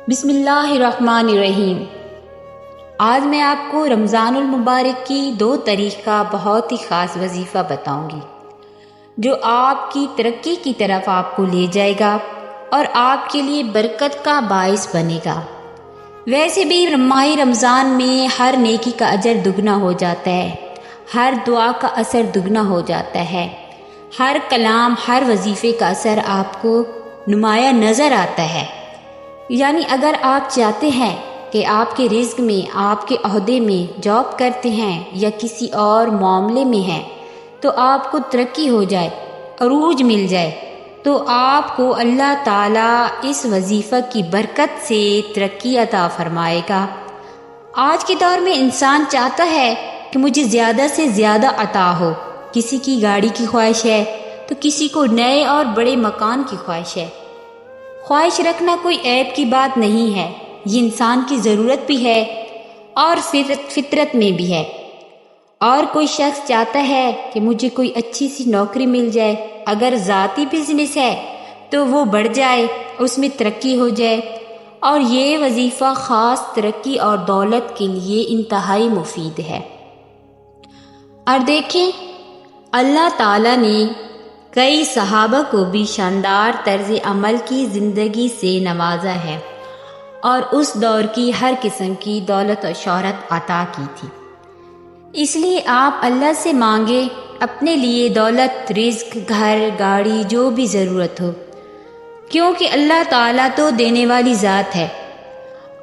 بسم اللہ الرحمن الرحیم۔ آج میں آپ کو رمضان المبارک کی 2 تاریخ کا بہت ہی خاص وظیفہ بتاؤں گی جو آپ کی ترقی کی طرف آپ کو لے جائے گا اور آپ کے لیے برکت کا باعث بنے گا۔ ویسے بھی ماہ رمضان میں ہر نیکی کا اجر دگنا ہو جاتا ہے، ہر دعا کا اثر دگنا ہو جاتا ہے، ہر کلام ہر وظیفے کا اثر آپ کو نمایاں نظر آتا ہے۔ یعنی اگر آپ چاہتے ہیں کہ آپ کے رزق میں، آپ کے عہدے میں، جاب کرتے ہیں یا کسی اور معاملے میں ہیں تو آپ کو ترقی ہو جائے، عروج مل جائے، تو آپ کو اللہ تعالیٰ اس وظیفہ کی برکت سے ترقی عطا فرمائے گا۔ آج کے دور میں انسان چاہتا ہے کہ مجھے زیادہ سے زیادہ عطا ہو۔ کسی کی گاڑی کی خواہش ہے تو کسی کو نئے اور بڑے مکان کی خواہش ہے۔ خواہش رکھنا کوئی عیب کی بات نہیں ہے، یہ انسان کی ضرورت بھی ہے اور فطرت میں بھی ہے۔ اور کوئی شخص چاہتا ہے کہ مجھے کوئی اچھی سی نوکری مل جائے، اگر ذاتی بزنس ہے تو وہ بڑھ جائے، اس میں ترقی ہو جائے، اور یہ وظیفہ خاص ترقی اور دولت کے لیے انتہائی مفید ہے۔ اور دیکھیں، اللہ تعالیٰ نے کئی صحابہ کو بھی شاندار طرز عمل کی زندگی سے نوازا ہے اور اس دور کی ہر قسم کی دولت و شہرت عطا کی تھی۔ اس لیے آپ اللہ سے مانگے اپنے لیے دولت، رزق، گھر، گاڑی، جو بھی ضرورت ہو، کیونکہ اللہ تعالیٰ تو دینے والی ذات ہے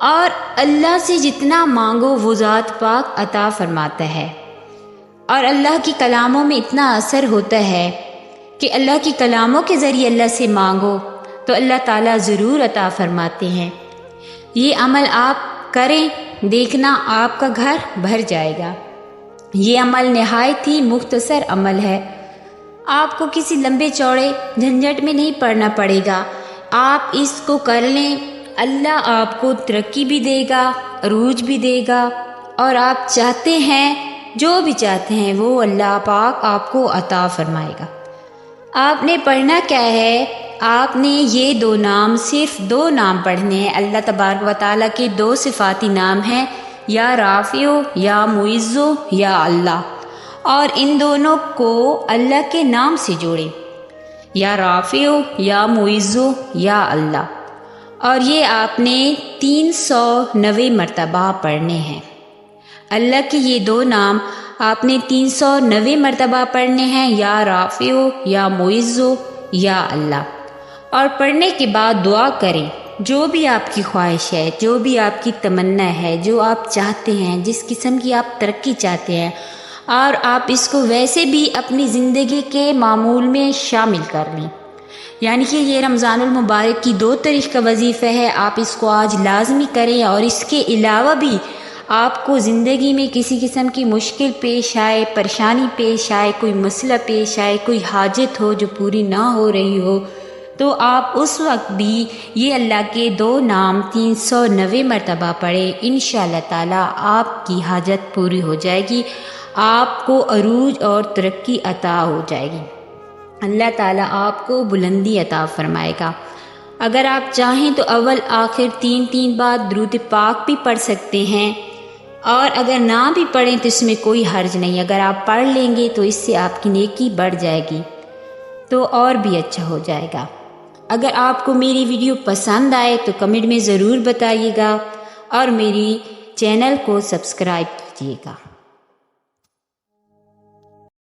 اور اللہ سے جتنا مانگو وہ ذات پاک عطا فرماتا ہے۔ اور اللہ کی کلاموں میں اتنا اثر ہوتا ہے کہ اللہ کی کلاموں کے ذریعے اللہ سے مانگو تو اللہ تعالیٰ ضرور عطا فرماتے ہیں۔ یہ عمل آپ کریں، دیکھنا آپ کا گھر بھر جائے گا۔ یہ عمل نہایت ہی مختصر عمل ہے، آپ کو کسی لمبے چوڑے جھنجھٹ میں نہیں پڑنا پڑے گا۔ آپ اس کو کر لیں، اللہ آپ کو ترقی بھی دے گا، عروج بھی دے گا، اور آپ چاہتے ہیں، جو بھی چاہتے ہیں وہ اللہ پاک آپ کو عطا فرمائے گا۔ آپ نے پڑھنا کیا ہے؟ آپ نے یہ 2 نام، صرف 2 نام پڑھنے ہیں۔ اللہ تبارک و تعالیٰ کے 2 صفاتی نام ہیں، یا رافع یا معز یا اللہ، اور ان دونوں کو اللہ کے نام سے جوڑیں، یا رافع یا معز یا اللہ، اور یہ آپ نے 390 مرتبہ پڑھنے ہیں۔ اللہ کے یہ 2 نام آپ نے 390 مرتبہ پڑھنے ہیں، یا رافع یا معز یا اللہ، اور پڑھنے کے بعد دعا کریں۔ جو بھی آپ کی خواہش ہے، جو بھی آپ کی تمنا ہے، جو آپ چاہتے ہیں، جس قسم کی آپ ترقی چاہتے ہیں، اور آپ اس کو ویسے بھی اپنی زندگی کے معمول میں شامل کر لیں۔ یعنی کہ یہ رمضان المبارک کی 2 تاریخ کا وظیفہ ہے، آپ اس کو آج لازمی کریں۔ اور اس کے علاوہ بھی آپ کو زندگی میں کسی قسم کی مشکل پیش آئے، پریشانی پیش آئے، کوئی مسئلہ پیش آئے، کوئی حاجت ہو جو پوری نہ ہو رہی ہو، تو آپ اس وقت بھی یہ اللہ کے 2 نام 390 مرتبہ پڑھیں۔ انشاءاللہ تعالیٰ آپ کی حاجت پوری ہو جائے گی، آپ کو عروج اور ترقی عطا ہو جائے گی، اللہ تعالیٰ آپ کو بلندی عطا فرمائے گا۔ اگر آپ چاہیں تو اول آخر 3 بار درود پاک بھی پڑھ سکتے ہیں، اور اگر نہ بھی پڑھیں تو اس میں کوئی حرج نہیں۔ اگر آپ پڑھ لیں گے تو اس سے آپ کی نیکی بڑھ جائے گی تو اور بھی اچھا ہو جائے گا۔ اگر آپ کو میری ویڈیو پسند آئے تو کمنٹ میں ضرور بتائیے گا، اور میری چینل کو سبسکرائب کیجیے گا۔